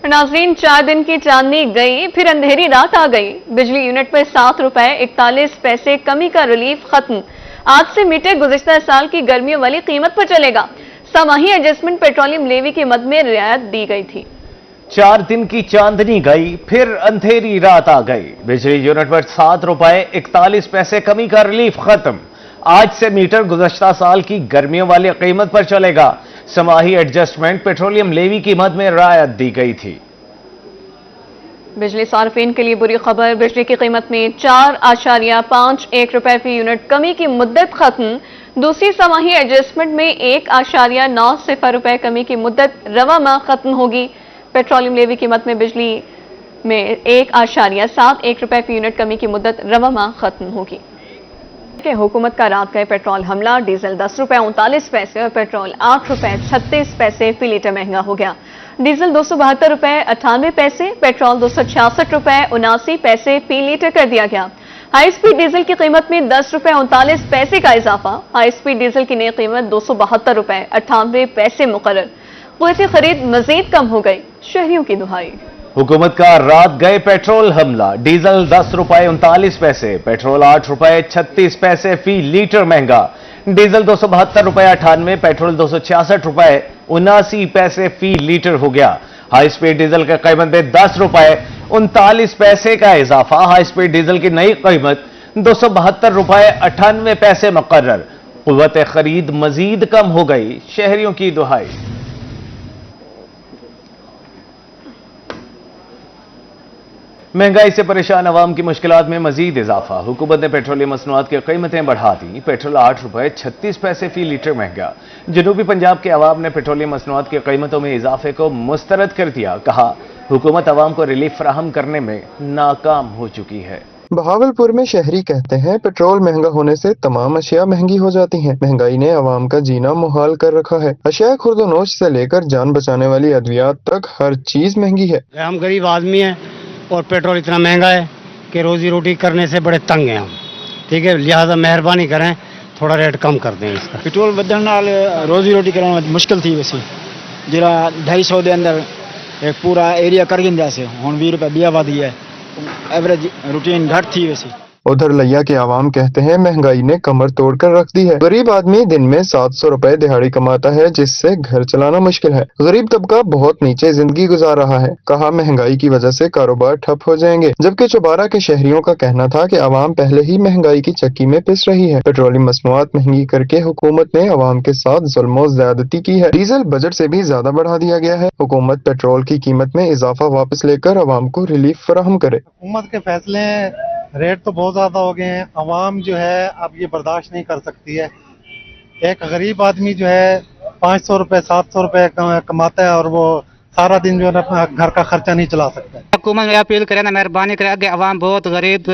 नाज़रीन, 4 दिन की चांदनी गई, फिर अंधेरी रात आ गई। बिजली यूनिट पर 7 रुपए 41 पैसे कमी का रिलीफ खत्म। आज से मीटर गुज़िश्ता साल की गर्मियों वाली कीमत पर चलेगा। समाही एडजस्टमेंट पेट्रोलियम लेवी की मद में रियायत दी गई थी। 4 दिन की चांदनी गई, फिर अंधेरी रात आ गई। बिजली यूनिट पर 7 रुपए 41 पैसे कमी का रिलीफ खत्म। आज से मीटर गुज़श्ता साल की गर्मियों वाली कीमत पर चलेगा। समाही एडजस्टमेंट पेट्रोलियम लेवी की मद में रियायत दी गई थी। बिजली सार्फिन के लिए बुरी खबर, बिजली की कीमत में 4.51 रुपए फी यूनिट कमी की मुद्दत खत्म। दूसरी समाही एडजस्टमेंट में 1.90 रुपए कमी की मुद्दत रवा माह खत्म होगी। पेट्रोलियम लेवी की मद में बिजली में 1.71 रुपए फी यूनिट कमी की मुद्दत रवा माह खत्म होगी। हुकूमत का रात गए पेट्रोल हमला, डीजल 10 रुपए 39 पैसे और पेट्रोल 8 रुपए 36 पैसे फी लीटर महंगा हो गया। डीजल 272 रुपए 98 पैसे, पेट्रोल 266 रुपए 79 पैसे फी लीटर कर दिया गया। हाई स्पीड डीजल की कीमत में 10 रुपए 39 पैसे का इजाफा। हाई स्पीड डीजल की नई कीमत 272 रुपए 98 पैसे मुकर्रर। क़ुव्वत खरीद मजीद कम हो गई, शहरियों की दुहाई। हुकूमत का रात गए पेट्रोल हमला, डीजल 10 रुपए 39 पैसे, पेट्रोल 8 रुपए 36 पैसे फी लीटर महंगा। डीजल 272 रुपए 98, पेट्रोल 266 रुपए 79 पैसे फी लीटर हो गया। हाई स्पीड डीजल की कीमत में 10 रुपए 39 पैसे का इजाफा। हाई स्पीड डीजल की नई कीमत 272 रुपए 98 पैसे मुकर्रर। क़ुव्वत खरीद मजीद कम हो गई, शहरियों की दुहाई। महंगाई से परेशान अवाम की मुश्किलात में मजीद इजाफा। हुकूमत ने पेट्रोलियम मसनूआत की कीमतें बढ़ा दी। पेट्रोल 8 रुपए 36 पैसे फी लीटर महंगा। जनूबी पंजाब के अवाम ने पेट्रोलियम मसनूआत की कीमतों में इजाफे को मुस्तरद कर दिया। कहा, हुकूमत अवाम को रिलीफ फराहम करने में नाकाम हो चुकी है। बहावलपुर में शहरी कहते हैं पेट्रोल महंगा होने से तमाम अशिया महंगी हो जाती हैं। महंगाई ने अवाम का जीना मुहाल कर रखा है। अशिया खुर्दोनोश से लेकर जान बचाने वाली अद्वियात तक हर चीज महंगी है। हम गरीब आदमी हैं और पेट्रोल इतना महंगा है कि रोजी रोटी करने से बड़े तंग हैं हम। ठीक है, लिहाजा मेहरबानी करें, थोड़ा रेट कम कर दें इसका। पेट्रोल बदलने नाल रोजी रोटी करना मुश्किल थी। वैसे जरा 250 के अंदर एक पूरा एरिया कर गिंदा से हुण 20 रुपए बिया वध गया। एवरेज रूटीन घट थी वैसे। उधर लिया के आवाम कहते हैं महंगाई ने कमर तोड़कर रख दी है। गरीब आदमी दिन में 700 रुपए दिहाड़ी कमाता है, जिससे घर चलाना मुश्किल है। गरीब तबका बहुत नीचे जिंदगी गुजार रहा है। कहा, महंगाई की वजह से कारोबार ठप हो जाएंगे। जबकि चौबारा के शहरियों का कहना था कि आवाम पहले ही महंगाई की चक्की में पिस रही है। पेट्रोलियम मसनूआत महंगी करके हुकूमत ने आवाम के साथ जुल्म और ज्यादती की है। डीजल बजट से भी ज्यादा बढ़ा दिया गया है। हुकूमत पेट्रोल की कीमत में इजाफा वापस लेकर आवाम को रिलीफ फराहम करे। हुकूमत के फैसले, रेट तो बहुत ज्यादा हो गए हैं। अवाम जो है अब ये बर्दाश्त नहीं कर सकती है। एक गरीब आदमी जो है 500 रुपए 700 रुपए कमाता है और वो सारा दिन जो है अपना घर का खर्चा नहीं चला सकता। हुकूमत में अपील करें ना, मेहरबानी करें कि अवाम बहुत गरीब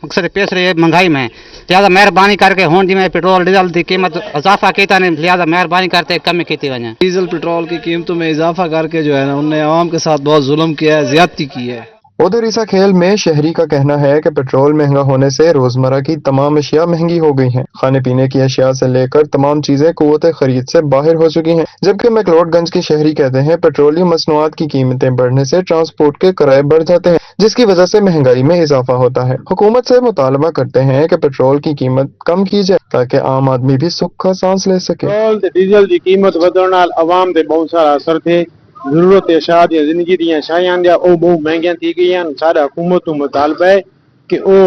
अक्सर पेश रही है महंगाई में। लिहाजा मेहरबानी करके हुण जिवें पेट्रोल डीजल की कीमत इजाफा किया ने, लिहाजा मेहरबानी करते कम की वजह। डीजल पेट्रोल की कीमतों में इजाफा करके जो है ना, उन्होंने आवाम के साथ बहुत जुल्म किया है, ज्यादती की है। उधर ईसा खेल में शहरी का कहना है कि पेट्रोल महंगा होने से रोजमर्रा की तमाम अशिया महंगी हो गई हैं। खाने पीने की अशिया से लेकर तमाम चीजें कुव्वत खरीद से बाहर हो चुकी हैं। जबकि मैक्लोडगंज के शहरी कहते हैं पेट्रोलियम मसनूआत की कीमतें बढ़ने से ट्रांसपोर्ट के किराए बढ़ जाते हैं, जिसकी वजह से महंगाई में इजाफा होता है। हुकूमत से मुतालबा करते हैं कि पेट्रोल की कीमत कम की जाए ताकि आम आदमी भी सुख का सांस ले सके। पेट्रोल ते डीजल की कीमत वधण नाल आवाम ते बहुत सारा असर थे। जरूरत शाह दी जिंदगी दी शायां दी ओ बहुत महंगियां थी गई हैं। सारा हुकूमत को मुतालबा है कि वो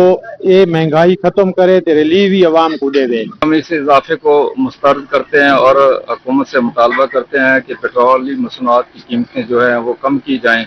ये महंगाई खत्म करे तो रिलीफ ही आवाम को दे दे। हम इस इजाफे को मुस्तरद करते हैं और हुकूमत से मुतालबा करते हैं कि पेट्रोल मसनूआत की कीमतें जो है वो कम की जाएं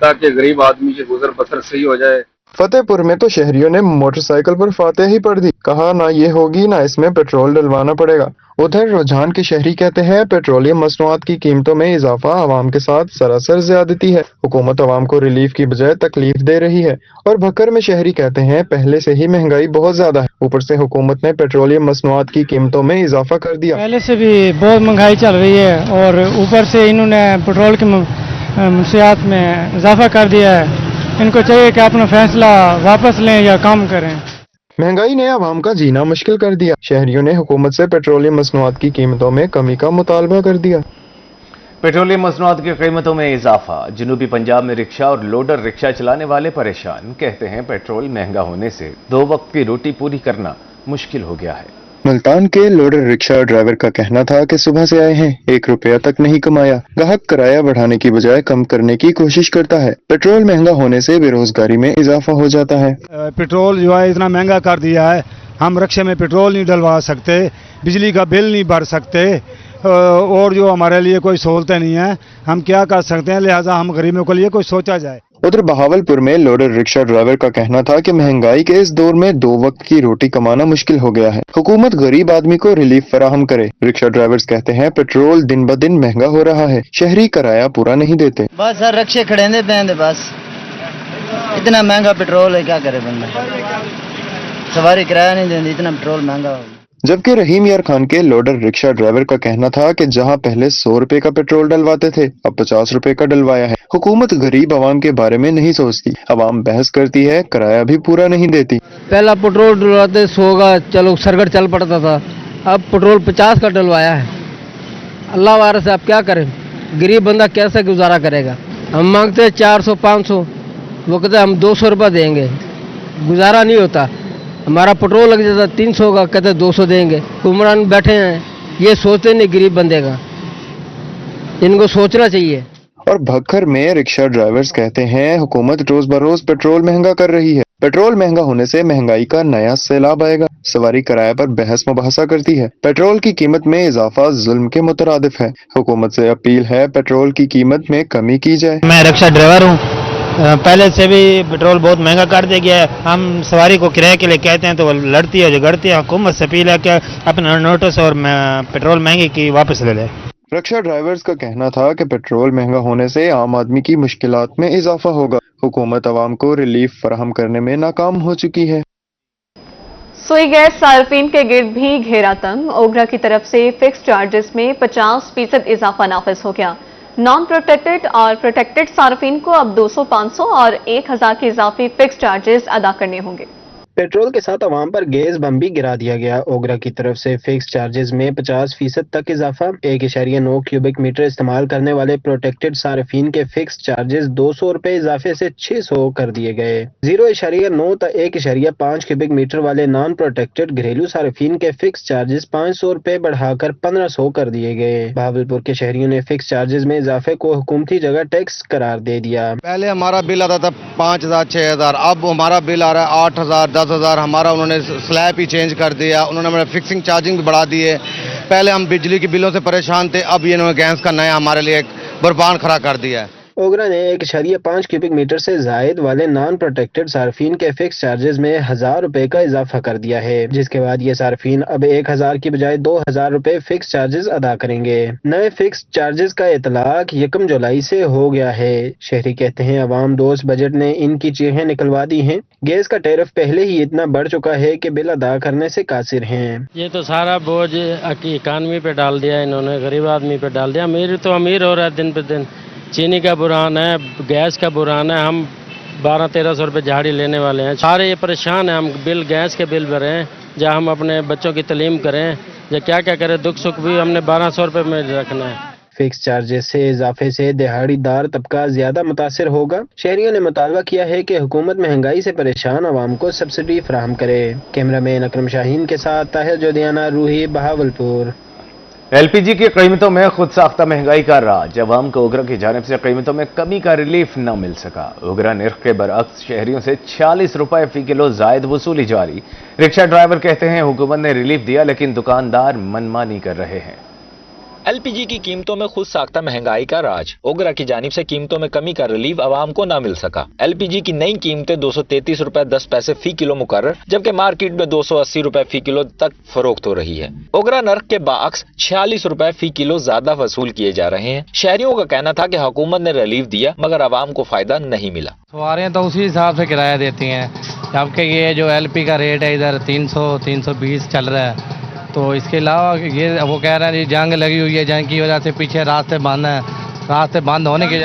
ताकि गरीब आदमी की गुजर बसर सही हो जाए। फतेहपुर में तो शहरियों ने मोटरसाइकिल पर फातेह ही पढ़ दी। कहा, ना ये होगी ना इसमें पेट्रोल डलवाना पड़ेगा। उधर रुझान के शहरी कहते हैं पेट्रोलियम मसनूआत की कीमतों में इजाफा आवाम के साथ सरासर ज्यादती है। हुकूमत आवाम को रिलीफ की बजाय तकलीफ दे रही है। और भक्कर में शहरी कहते हैं पहले से ही महंगाई बहुत ज्यादा है, ऊपर से हुकूमत ने पेट्रोलियम मसनूआत की कीमतों में इजाफा कर दिया। पहले से भी बहुत महंगाई चल रही है और ऊपर से इन्होंने पेट्रोल की मंशियात में इजाफा कर दिया है। इनको चाहिए कि अपना फैसला वापस लें या कम करें। महंगाई ने आवाम का जीना मुश्किल कर दिया। शहरियों ने हुकूमत से पेट्रोलियम मसनूआत की कीमतों में कमी का मुतालबा कर दिया। पेट्रोलियम मसनूआत की कीमतों में इजाफा। जनूबी पंजाब में रिक्शा और लोडर रिक्शा चलाने वाले परेशान। कहते हैं पेट्रोल महंगा होने से 2 वक्त की रोटी पूरी करना मुश्किल हो गया है। मुल्तान के लोडर रिक्शा ड्राइवर का कहना था कि सुबह से आए हैं, 1 रुपया तक नहीं कमाया। ग्राहक किराया बढ़ाने की बजाय कम करने की कोशिश करता है। पेट्रोल महंगा होने से बेरोजगारी में इजाफा हो जाता है। पेट्रोल जो है इतना महंगा कर दिया है, हम रिक्शे में पेट्रोल नहीं डलवा सकते, बिजली का बिल नहीं भर सकते, और जो हमारे लिए कोई सहूलतें नहीं है, हम क्या कर सकते हैं। लिहाजा हम गरीबों के लिए कोई सोचा जाए। उधर बहावलपुर में लोडर रिक्शा ड्राइवर का कहना था कि महंगाई के इस दौर में 2 वक्त की रोटी कमाना मुश्किल हो गया है। हुकूमत गरीब आदमी को रिलीफ फराहम करे। रिक्शा ड्राइवर्स कहते हैं पेट्रोल दिन ब दिन महंगा हो रहा है, शहरी किराया पूरा नहीं देते। बस सर रिक्शे खड़े पे बस इतना महंगा पेट्रोल है, क्या करे बंदा, सवारी किराया नहीं देती, इतना पेट्रोल महंगा हो। जबकि रहीम यार खान के लोडर रिक्शा ड्राइवर का कहना था कि जहां पहले 100 रुपए का पेट्रोल डलवाते थे, अब 50 रुपए का डलवाया है। हुकूमत गरीब आवाम के बारे में नहीं सोचती, आवाम बहस करती है, किराया भी पूरा नहीं देती। पहला पेट्रोल डलवाते 100 का चलो सरगट चल पड़ता था, अब पेट्रोल 50 का डलवाया है। अल्लाह वारस से आप क्या करें, गरीब बंदा कैसे गुजारा करेगा। हम मांगते हैं 400-500, वो कहते हम 200 रुपये देंगे, गुजारा नहीं होता। हमारा पेट्रोल लग जाता 300 का, कहते 200 देंगे। हुक्मरान बैठे हैं, ये सोचते नहीं गरीब बंदे का, इनको सोचना चाहिए। और भक्खर में रिक्शा ड्राइवर्स कहते हैं हुकूमत रोज बरोज पेट्रोल महंगा कर रही है। पेट्रोल महंगा होने से महंगाई का नया सैलाब आएगा। सवारी किराए पर बहस मुबाहसा करती है। पेट्रोल की कीमत में इजाफा जुल्म के मुतरादिफ है। हुकूमत से अपील है पेट्रोल की कीमत में कमी की जाए। मैं रिक्शा ड्राइवर हूँ, पहले से भी पेट्रोल बहुत महंगा कर दिया गया है। हम सवारी को किराए के लिए कहते हैं तो वो लड़ती है, झगड़ती है। हुकूमत से अपील है कि अपना नोटिस और पेट्रोल महंगे की वापस ले लें। रिक्शा ड्राइवर्स का कहना था कि पेट्रोल महंगा होने से आम आदमी की मुश्किलात में इजाफा होगा। हुकूमत आवाम को रिलीफ फराहम करने में नाकाम हो चुकी है। सुई गैस सार्फिन के गिर्द भी घेरा तंग। ओगरा की तरफ से फिक्स चार्जेस में 50% इजाफा नाफिज हो गया। नॉन प्रोटेक्टेड और प्रोटेक्टेड सार्फिन को अब 200, 500 और 1000 के इजाफी फिक्स चार्जेस अदा करने होंगे। पेट्रोल के साथ अवाम पर गैस बम भी गिरा दिया गया। ओगरा की तरफ से फिक्स चार्जेस में 50% तक इजाफा। 1.9 क्यूबिक मीटर इस्तेमाल करने वाले प्रोटेक्टेड सार्फिन के फिक्स चार्जेस 200 रुपए इजाफे से 600 कर दिए गए। 0.9 तक 1.5 क्यूबिक मीटर वाले नॉन प्रोटेक्टेड घरेलू सार्फिन के फिक्स चार्जेस 500 रुपए बढ़ाकर 1500 कर दिए गए। बहावलपुर के शहरियों ने फिक्स चार्जेस में इजाफे को हुकूमती जगह टैक्स करार दे दिया। पहले हमारा बिल आता था 5000, 6000, अब हमारा बिल आ रहा है 8000, 10,000। हमारा उन्होंने स्लैब ही चेंज कर दिया, उन्होंने हमारा फिक्सिंग चार्जिंग भी बढ़ा दी है। पहले हम बिजली के बिलों से परेशान थे, अब ये इन्होंने गैस का नया हमारे लिए एक बरबान खड़ा कर दिया है। ओगरा ने 1.5 क्यूबिक मीटर से जायद वाले नॉन प्रोटेक्टेड सार्फिन के फिक्स चार्जेस में 1000 रुपए का इजाफा कर दिया है, जिसके बाद ये सार्फिन अब 1000 की बजाय 2000 रुपए फिक्स चार्जेस अदा करेंगे। नए फिक्स चार्जेस का इतलाक 1 जुलाई से हो गया है। शहरी कहते हैं अवाम दोस्त बजट ने इनकी चीखें निकलवा दी हैं। गैस का टैरिफ पहले ही इतना बढ़ चुका है कि बिल अदा करने से कासिर हैं। ये तो सारा बोझ इकानमी पे डाल दिया इन्होंने, गरीब आदमी पे डाल दिया। अमीर तो अमीर हो रहा है दिन पे दिन। चीनी का बुरान है, गैस का बुरान है, हम 1200-1300 रुपये झाड़ी लेने वाले हैं। सारे ये परेशान हैं, हम बिल गैस के बिल भरें, जहाँ हम अपने बच्चों की तालीम करें, या क्या क्या करें, दुख सुख भी हमने 1200 रुपये में रखना है। फिक्स चार्जेस से इजाफे से दिहाड़ीदार तबका ज्यादा मुतासिर होगा। शहरियों ने मुतालबा किया है कि हुकूमत महंगाई से परेशान आवाम को सब्सिडी फराहम करे। कैमरामैन अकरम शाहीन के साथ ताहिर जोदियाना, रूही, बहावलपुर। एलपीजी की कीमतों में खुद साख्ता महंगाई का राज। अवाम को ओगरा की जानिब से कीमतों में कमी का रिलीफ न मिल सका। ओगरा निर्ख के बरअक्स शहरियों से 46 रुपए फी किलो जायद वसूली जारी। रिक्शा ड्राइवर कहते हैं हुकूमत ने रिलीफ दिया, लेकिन दुकानदार मनमानी कर रहे हैं। एलपीजी की कीमतों में खुद साख्ता महंगाई का राज। ओगरा की जानिब से कीमतों में कमी का रिलीफ आवाम को न मिल सका। एलपीजी की नई कीमतें 233 रुपए 10 पैसे फी किलो मुकर्रर, जबकि मार्केट में 280 रुपए फी किलो तक फरोख्त हो रही है। ओगरा नर्क के बाक्स 46 रुपए फी किलो ज्यादा वसूल किए जा रहे हैं। शहरियों का कहना था कि हुकूमत ने रिलीफ दिया, मगर आवाम को फायदा नहीं मिला। सवारियाँ तो उसी हिसाब से किराया देती हैं, जबकि ये जो एलपी का रेट है इधर 300-320 चल रहा है। तो इसके अलावा ये वो कह रहे हैं जंग लगी हुई है, जंग की वजह से पीछे रास्ते बंद हैं, रास्ते बंद होने के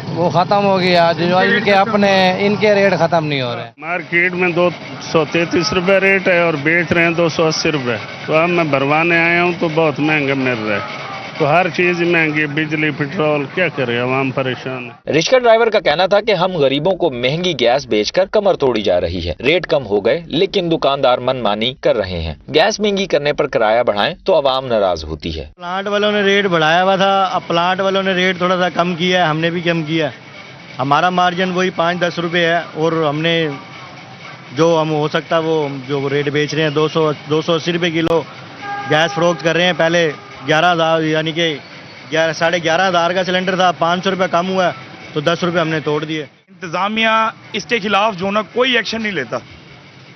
वो खत्म हो गया। जो इनके अपने इनके रेट खत्म नहीं हो रहे। मार्केट में 233 रुपये रेट है और बेच रहे हैं 280 रुपये। तो अब मैं भरवाने आया हूँ तो बहुत महंगा मिल रहा है। तो हर चीज महंगी, बिजली पेट्रोल, क्या करे, आवाम परेशान है। रिक्शा ड्राइवर का कहना था कि हम गरीबों को महंगी गैस बेचकर कमर तोड़ी जा रही है। रेट कम हो गए लेकिन दुकानदार मनमानी कर रहे हैं। गैस महंगी करने पर किराया बढ़ाएं तो आवाम नाराज होती है। प्लांट वालों ने रेट बढ़ाया हुआ था, अब प्लांट वालों ने रेट थोड़ा सा कम किया है, हमने भी कम किया। हमारा मार्जिन वही 5-10 रुपये है और हमने जो हम हो सकता वो जो रेट बेच रहे हैं 280 रुपये किलो गैस फरोख्त कर रहे हैं। पहले 11,000 यानी कि 11,500 का सिलेंडर था, 500 रुपये कम हुआ तो 10 रुपये हमने तोड़ दिए। इंतजामिया इसके खिलाफ जो ना कोई एक्शन नहीं लेता।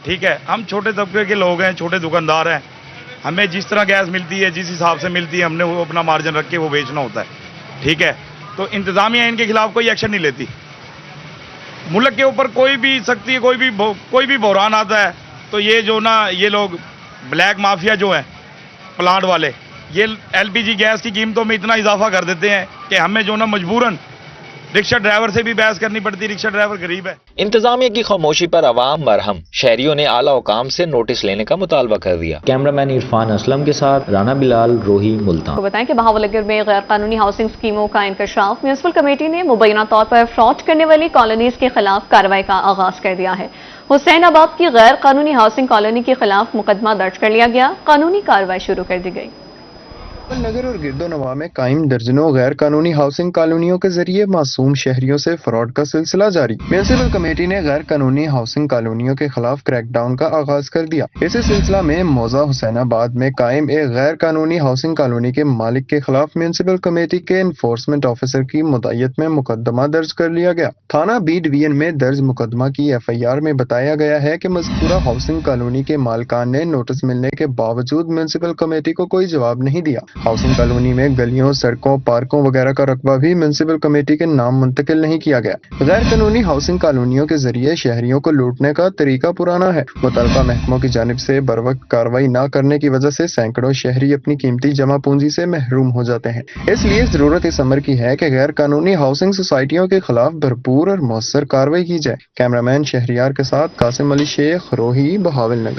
ठीक है, हम छोटे तबके के लोग हैं, छोटे दुकानदार हैं, हमें जिस तरह गैस मिलती है, जिस हिसाब से मिलती है, हमने वो अपना मार्जिन रख के वो बेचना होता है। ठीक है, तो इंतजामिया इनके खिलाफ कोई एक्शन नहीं लेती। मुल्क के ऊपर कोई भी सख्ती, कोई भी बहरान आता है तो ये जो ना ये लोग ब्लैक माफिया जो हैं प्लांट वाले, ये एलपीजी गैस की कीमतों में इतना इजाफा कर देते हैं कि हमें जो ना मजबूरन रिक्शा ड्राइवर से भी बहस करनी पड़ती है। रिक्शा ड्राइवर गरीब है। इंतजामिया की खामोशी पर अवाम मरहम, शहरियों ने आला हुकाम से नोटिस लेने का मुतालबा कर दिया। कैमरामैन इरफान असलम के साथ राना बिलाल, रोही, मुल्तान। आपको बताएं कि बहावलनगर में गैर कानूनी हाउसिंग स्कीमों का इंकशाफ, म्यूनिसिपल कमेटी ने मुबैना तौर पर फ्रॉड करने वाली कॉलोनीज के खिलाफ कार्रवाई का आगाज कर दिया है। हुसैनाबाद की गैर कानूनी हाउसिंग कॉलोनी के खिलाफ मुकदमा दर्ज कर लिया गया, कानूनी कार्रवाई शुरू कर दी गई। नगर और गिरदोनवा में कायम दर्जनों गैर कानूनी हाउसिंग कॉलोनियों के जरिए मासूम शहरियों से फ्रॉड का सिलसिला जारी। म्यूनिसिपल कमेटी ने गैर कानूनी हाउसिंग कॉलोनियों के खिलाफ क्रैकडाउन का आगाज कर दिया। इसी सिलसिला में मौजा हुसैनाबाद में कायम एक गैर कानूनी हाउसिंग कॉलोनी के मालिक के खिलाफ म्यूनिसिपल कमेटी के इन्फोर्समेंट ऑफिसर की मुदायत में मुकदमा दर्ज कर लिया गया। थाना बी डिवीजन में दर्ज मुकदमा की FIR में बताया गया है कि मज़कूरा हाउसिंग कॉलोनी के मालिकान ने नोटिस मिलने के बावजूद म्यूनिसिपल कमेटी को कोई जवाब नहीं दिया। हाउसिंग कॉलोनी में गलियों, सड़कों, पार्कों वगैरह का रकबा भी म्यूनिसिपल कमेटी के नाम मुंतकिल नहीं किया गया। गैर कानूनी हाउसिंग कॉलोनियों के जरिए शहरियों को लूटने का तरीका पुराना है। मुतल्लिका महकमों की जानिब से बरवक्त कार्रवाई न करने की वजह से सैकड़ों शहरी अपनी कीमती जमा पूंजी से महरूम हो जाते हैं। इसलिए जरूरत इस अमर की है कि गैर कानूनी हाउसिंग सोसाइटियों के खिलाफ भरपूर और मौसर कार्रवाई की जाए। कैमरामैन शहरियार के साथ कासिम अली शेख, रोही, बहावलनगर।